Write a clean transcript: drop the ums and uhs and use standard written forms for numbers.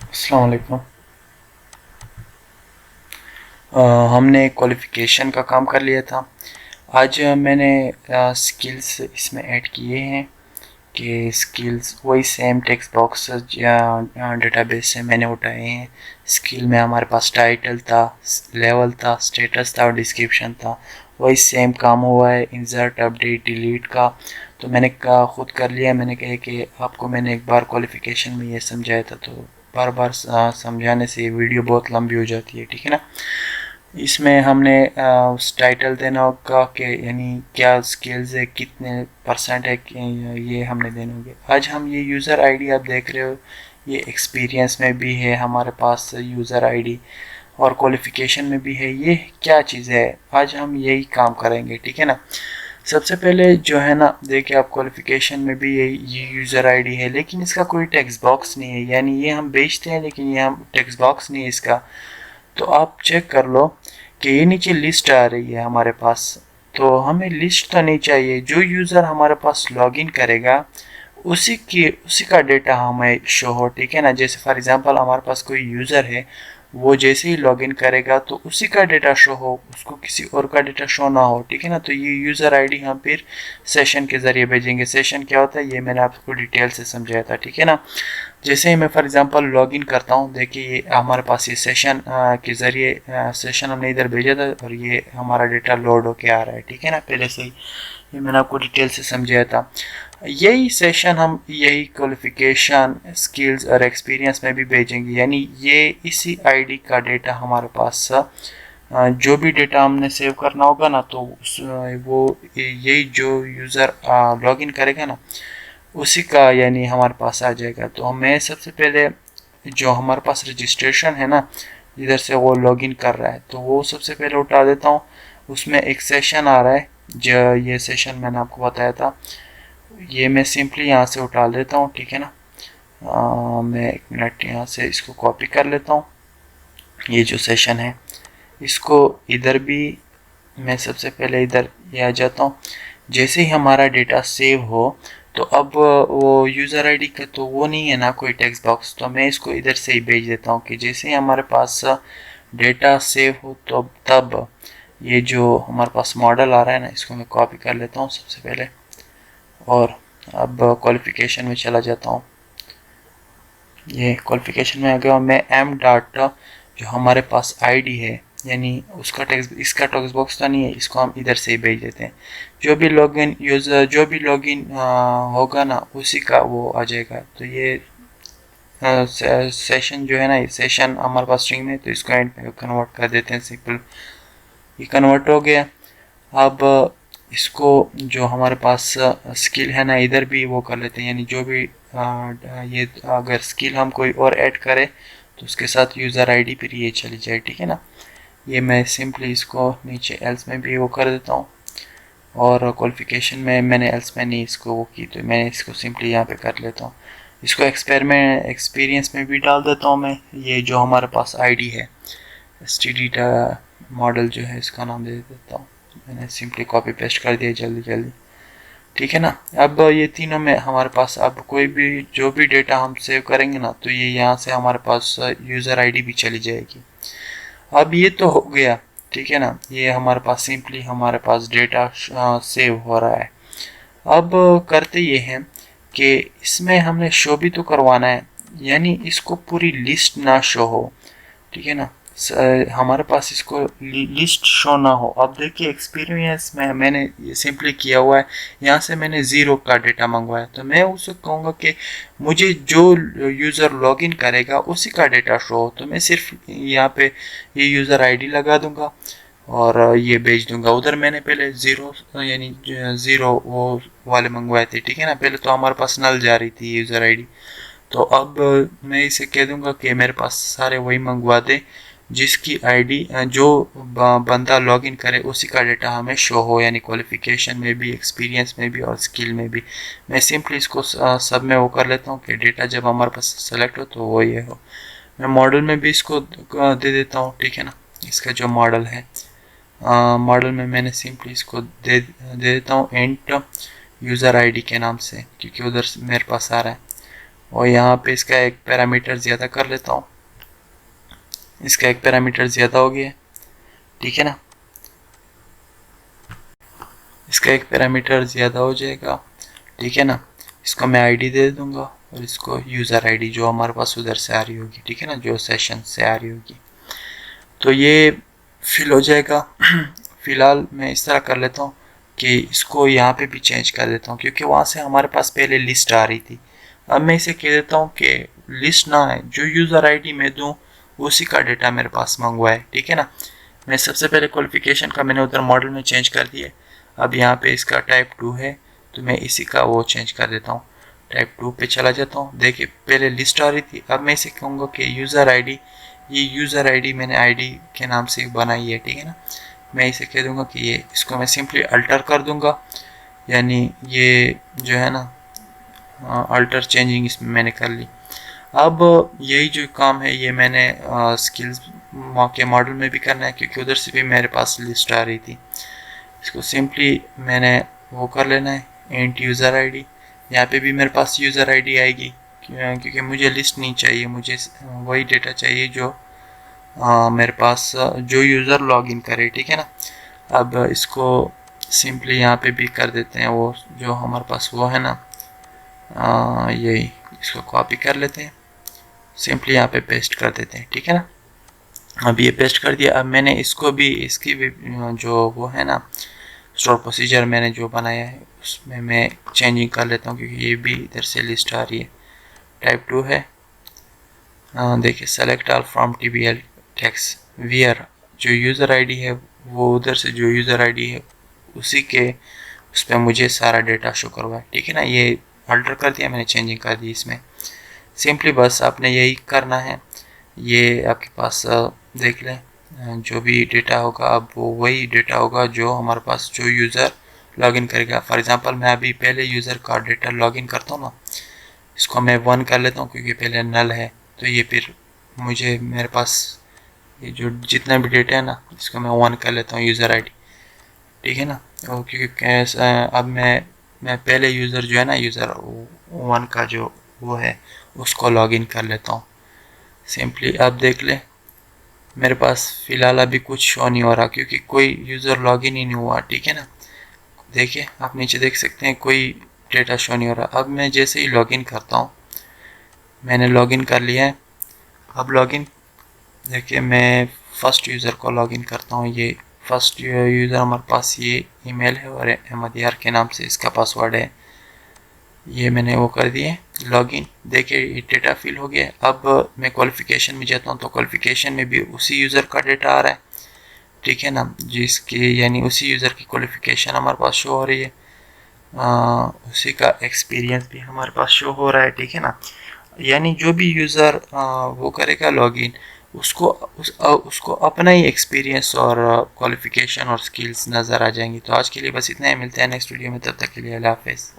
अस्सलाम वालेकुम। हमने क्वालिफ़िकेशन का काम कर लिया था। आज मैंने स्किल्स इसमें ऐड किए हैं कि स्किल्स वही सेम टेक्स्ट बॉक्स या डेटाबेस से मैंने उठाए हैं। स्किल में हमारे पास टाइटल था, लेवल था, स्टेटस था और डिस्क्रिप्शन था। वही सेम काम हुआ है इंसर्ट, अपडेट, डिलीट का। तो मैंने खुद कर लिया। मैंने कहा कि आपको मैंने एक बार क्वालिफ़िकेशन में ये समझाया था, तो बार बार समझाने से ये वीडियो बहुत लंबी हो जाती है, ठीक है ना। इसमें हमने उस टाइटल देना होगा कि यानी क्या स्किल्स है, कितने परसेंट है कि ये हमने देने होंगे। आज हम ये यूज़र आईडी आप देख रहे हो, ये एक्सपीरियंस में भी है हमारे पास यूज़र आईडी और क्वालिफ़िकेशन में भी है। ये क्या चीज़ है, आज हम यही काम करेंगे, ठीक है ना। सबसे पहले जो है ना, देखिए आप क्वालिफ़िकेशन में भी ये यूज़र आईडी है, लेकिन इसका कोई टेक्स्ट बॉक्स नहीं है। यानी ये हम बेचते हैं लेकिन ये हम टेक्स्ट बॉक्स नहीं है इसका। तो आप चेक कर लो कि ये नीचे लिस्ट आ रही है हमारे पास। तो हमें लिस्ट तो नहीं चाहिए। जो यूज़र हमारे पास लॉगिन करेगा उसी का डेटा हमें शो हो, ठीक है ना। जैसे फॉर एग्जांपल हमारे पास कोई यूज़र है, वो जैसे ही लॉगिन करेगा तो उसी का डेटा शो हो, उसको किसी और का डेटा शो ना हो, ठीक है ना। तो ये यूज़र आईडी हम फिर सेशन के ज़रिए भेजेंगे। सेशन क्या होता है ये मैंने आपको डिटेल से समझाया था, ठीक है ना। जैसे ही मैं फॉर एग्जांपल लॉगिन करता हूँ, देखिए ये हमारे पास ये सेशन के ज़रिए सेशन हमने इधर भेजा था और ये हमारा डेटा लोड होके आ रहा है, ठीक है ना। पहले से ही ये मैंने आपको डिटेल से समझाया था। यही सेशन हम यही क्वालिफिकेशन, स्किल्स और एक्सपीरियंस में भी भेजेंगे। यानी ये इसी आईडी का डेटा हमारे पास जो भी डेटा हमने सेव करना होगा ना, तो वो यही जो यूज़र लॉगिन करेगा ना उसी का यानी हमारे पास आ जाएगा। तो मैं सबसे पहले जो हमारे पास रजिस्ट्रेशन है ना, जिधर से वो लॉगिन कर रहा है, तो वो सबसे पहले उठा देता हूँ। उसमें एक सेशन आ रहा है, जो ये सेशन मैंने आपको बताया था, ये मैं सिंपली यहाँ से उठा लेता हूँ, ठीक है ना। मैं एक मिनट यहाँ से इसको कॉपी कर लेता हूँ। ये जो सेशन है इसको इधर भी मैं सबसे पहले इधर ये आ जाता हूँ। जैसे ही हमारा डेटा सेव हो तो अब वो यूज़र आईडी का तो वो नहीं है ना कोई टेक्स्ट बॉक्स, तो मैं इसको इधर से ही भेज देता हूँ कि जैसे ही हमारे पास डेटा सेव हो तो तब ये जो हमारे पास मॉडल आ रहा है ना, इसको मैं कॉपी कर लेता हूँ सबसे पहले और अब क्वालिफिकेशन में चला जाता हूँ। ये क्वालिफिकेशन में आ गया। मैं एम डाटा जो हमारे पास आईडी है, यानी उसका टेक्स्ट, इसका टेक्स्ट बॉक्स तो नहीं है, इसको हम इधर से ही भेज देते हैं। जो भी लॉगिन यूज़र जो भी लॉगिन होगा ना उसी का वो आ जाएगा। तो ये सेशन जो है ना, ये सेशन हमारे पास स्ट्रिंग में, तो इसको एंड में कन्वर्ट कर देते हैं सिंपल। ये कन्वर्ट हो गया। अब इसको जो हमारे पास स्किल है ना, इधर भी वो कर लेते हैं। यानी जो भी ये अगर स्किल हम कोई और ऐड करें तो उसके साथ यूज़र आईडी फिर ये चली जाए, ठीक है ना। ये मैं सिंपली इसको नीचे एल्स में भी वो कर देता हूँ और क्वालिफिकेशन में मैंने एल्स में नहीं इसको वो की, तो मैं इसको सिंपली यहाँ पे कर लेता हूँ। इसको एक्सपीरियंस में भी डाल देता हूँ मैं। ये जो हमारे पास आईडी है std मॉडल जो है, इसका नाम दे देता हूँ। मैंने सिंपली कॉपी पेस्ट कर दिया जल्दी जल्दी, ठीक है ना। अब ये तीनों में हमारे पास अब कोई भी जो भी डेटा हम सेव करेंगे ना, तो ये यहाँ से हमारे पास यूज़र आईडी भी चली जाएगी। अब ये तो हो गया, ठीक है ना। ये हमारे पास सिंपली हमारे पास डेटा सेव हो रहा है। अब करते ये हैं कि इसमें हमने शो भी तो करवाना है, यानी इसको पूरी लिस्ट ना शो हो, ठीक है ना। हमारे पास इसको लिस्ट शो ना हो। अब देखिए एक्सपीरियंस में मैंने ये सिंपली किया हुआ है, यहाँ से मैंने ज़ीरो का डेटा मंगवाया, तो मैं उसको कहूँगा कि मुझे जो यूज़र लॉगिन करेगा उसी का डेटा शो हो। तो मैं सिर्फ यहाँ पे ये यूज़र आईडी लगा दूंगा और ये भेज दूंगा। उधर मैंने पहले ज़ीरो यानी ज़ीरो वो वाले मंगवाए थे, ठीक है ना। पहले तो हमारे पास नल जा रही थी यूज़र आईडी, तो अब मैं इसे कह दूंगा कि मेरे पास सारे वही मंगवा दे जिसकी आईडी जो बंदा लॉगिन करे उसी का डेटा हमें शो हो, यानी क्वालिफिकेशन में भी, एक्सपीरियंस में भी और स्किल में भी। मैं सिंपली इसको सब में वो कर लेता हूँ कि डेटा जब हमारे पास सेलेक्ट हो तो वो ये हो। मैं मॉडल में भी इसको दे देता हूँ, ठीक है ना। इसका जो मॉडल है, मॉडल में मैंने सिंपली इसको दे देता हूँ एंट यूज़र आईडी के नाम से, क्योंकि उधर मेरे पास आ रहा है। और यहाँ पे इसका एक पैरामीटर ज़्यादा कर लेता हूँ। इसका एक पैरामीटर ज़्यादा हो गया, ठीक है ना, इसका एक पैरामीटर ज़्यादा हो जाएगा, ठीक है ना। इसको मैं आईडी दे दूंगा और इसको यूज़र आईडी जो हमारे पास उधर से आ रही होगी, ठीक है ना, जो सेशन से आ रही होगी, तो ये फिल हो जाएगा। फ़िलहाल मैं इस तरह कर लेता हूँ कि इसको यहाँ पे भी चेंज कर देता हूँ, क्योंकि वहाँ से हमारे पास पहले लिस्ट आ रही थी। अब मैं इसे कह देता हूँ कि लिस्ट ना है, जो यूज़र आईडी मैं दूँ उसी का डेटा मेरे पास मंगवा है, ठीक है ना। मैं सबसे पहले क्वालिफिकेशन का मैंने उधर मॉडल में चेंज कर दिया। अब यहाँ पे इसका टाइप 2 है, तो मैं इसी का वो चेंज कर देता हूँ, टाइप 2 पे चला जाता हूँ। देखिए पहले लिस्ट आ रही थी, अब मैं इसे कहूँगा कि यूज़र आईडी, ये यूज़र आईडी मैंने आईडी के नाम से बनाई है, ठीक है ना। मैं इसे कह दूँगा कि ये, इसको मैं सिंपली अल्टर कर दूँगा, यानी ये जो है ना अल्टर चेंजिंग इसमें मैंने कर ली। अब यही जो काम है ये मैंने स्किल्स के मॉडल में भी करना है, क्योंकि उधर से भी मेरे पास लिस्ट आ रही थी। इसको सिंपली मैंने वो कर लेना है, इंट यूज़र आईडी। यहाँ पे भी मेरे पास यूज़र आईडी आएगी, क्योंकि मुझे लिस्ट नहीं चाहिए, मुझे वही डेटा चाहिए जो मेरे पास जो यूज़र लॉगिन करे, ठीक है ना। अब इसको सिंपली यहाँ पे भी कर देते हैं, वो जो हमारे पास वो है ना, यही, इसको कॉपी कर लेते हैं, सिंपली यहाँ पे पेस्ट कर देते हैं, ठीक है ना। अब ये पेस्ट कर दिया। अब मैंने इसको भी, इसकी भी जो वो है ना स्टोर प्रोसीजर मैंने जो बनाया है उसमें मैं चेंजिंग कर लेता हूँ, क्योंकि ये भी इधर से लिस्ट आ रही है। टाइप 2 है, देखिए select all from TBL text where, जो यूज़र आईडी है वो उधर से जो यूज़र आईडी है उसी के उस पर मुझे सारा डेटा शो करवा है, ठीक है ना। ये अल्टर कर दिया मैंने, चेंजिंग कर दी इसमें। सिंपली बस आपने यही करना है। ये आपके पास देख लें, जो भी डेटा होगा अब वो वही डेटा होगा जो हमारे पास जो यूज़र लॉगिन करेगा। फॉर एग्जांपल मैं अभी पहले यूज़र का डेटा लॉगिन करता हूँ ना, इसको मैं 1 कर लेता हूँ क्योंकि पहले नल है, तो ये फिर मुझे मेरे पास ये जो जितना भी डेटा है ना इसको मैं 1 कर लेता हूँ यूज़र आईडी, ठीक है ना। और क्योंकि अब मैं पहले यूज़र जो है ना यूज़र 1 का जो वो है उसको लॉगिन कर लेता हूँ। सिंपली अब देख ले मेरे पास फ़िलहाल अभी कुछ शो नहीं हो रहा, क्योंकि कोई यूज़र लॉगिन ही नहीं हुआ, ठीक है ना। देखिए आप नीचे देख सकते हैं कोई डेटा शो नहीं हो रहा। अब मैं जैसे ही लॉगिन करता हूँ, मैंने लॉगिन कर लिया है। अब लॉगिन देखिए मैं फ़र्स्ट यूज़र को लॉगिन करता हूँ। ये फर्स्ट यूज़र हमारे पास ये ईमेल है और अहमद यार के नाम से इसका पासवर्ड है। ये मैंने वो कर दिए लॉगिन। देखिए ये डेटा फिल हो गया। अब मैं क्वालिफिकेशन में जाता हूँ तो क्वालिफिकेशन में भी उसी यूज़र का डेटा आ रहा है, ठीक है ना, जिसकी यानी उसी यूज़र की क्वालिफिकेशन हमारे पास शो हो रही है, उसी का एक्सपीरियंस भी हमारे पास शो हो रहा है, ठीक है ना। यानी जो भी यूज़र वो करेगा लॉगिन, उसको अपना ही एक्सपीरियंस और क्वालिफिकेशन और स्किल्स नज़र आ जाएंगी। तो आज के लिए बस इतना ही, मिलते हैं नेक्स्ट वीडियो में, तब तक के लिए अल्लाह हाफ़िज़।